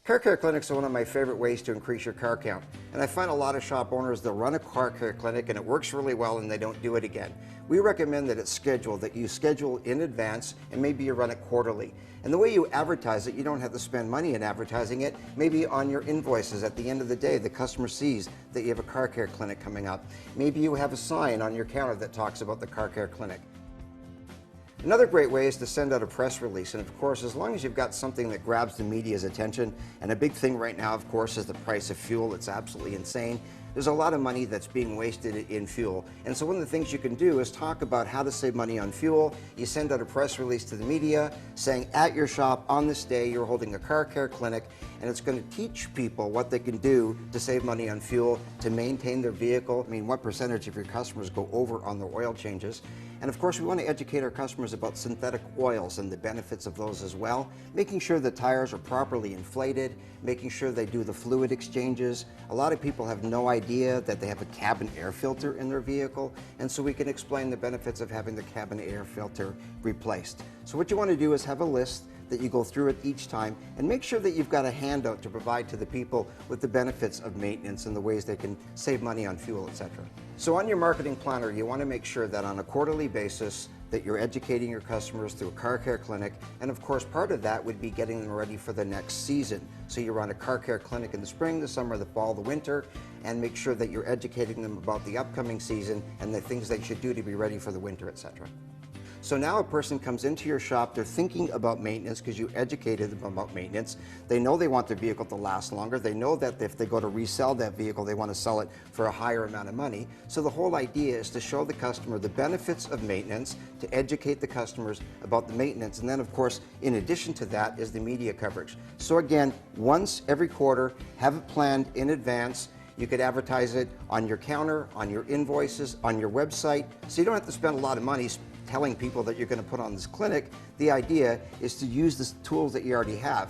Car care clinics are one of my favorite ways to increase your car count. And I find a lot of shop owners, they'll run a car care clinic and it works really well and they don't do it again. We recommend that it's scheduled, that you schedule in advance and maybe you run it quarterly. And the way you advertise it, you don't have to spend money in advertising it. Maybe on your invoices at the end of the day, the customer sees that you have a car care clinic coming up. Maybe you have a sign on your counter that talks about the car care clinic. Another great way is to send out a press release, and of course, as long as you've got something that grabs the media's attention, and a big thing right now, of course, is the price of fuel. It's absolutely insane. There's a lot of money that's being wasted in fuel, and so one of the things you can do is talk about how to save money on fuel. You send out a press release to the media saying at your shop on this day you're holding a car care clinic, and it's going to teach people what they can do to save money on fuel, to maintain their vehicle. I mean, what percentage of your customers go over on their oil changes? And of course, we want to educate our customers about synthetic oils and the benefits of those as well, making sure the tires are properly inflated, making sure they do the fluid exchanges. A lot of people have no idea that they have a cabin air filter in their vehicle, and so we can explain the benefits of having the cabin air filter replaced. So what you want to do is have a list that you go through it each time, and make sure that you've got a handout to provide to the people with the benefits of maintenance and the ways they can save money on fuel, etc. So on your marketing planner, you want to make sure that on a quarterly basis that you're educating your customers through a car care clinic, and of course part of that would be getting them ready for the next season. So you run a car care clinic in the spring, the summer, the fall, the winter, and make sure that you're educating them about the upcoming season and the things they should do to be ready for the winter, etc. So now a person comes into your shop, they're thinking about maintenance because you educated them about maintenance. They know they want their vehicle to last longer. They know that if they go to resell that vehicle, they want to sell it for a higher amount of money. So the whole idea is to show the customer the benefits of maintenance, to educate the customers about the maintenance. And then of course, in addition to that is the media coverage. So again, once every quarter, have it planned in advance. You could advertise it on your counter, on your invoices, on your website. So you don't have to spend a lot of money telling people that you're going to put on this clinic. The idea is to use the tools that you already have.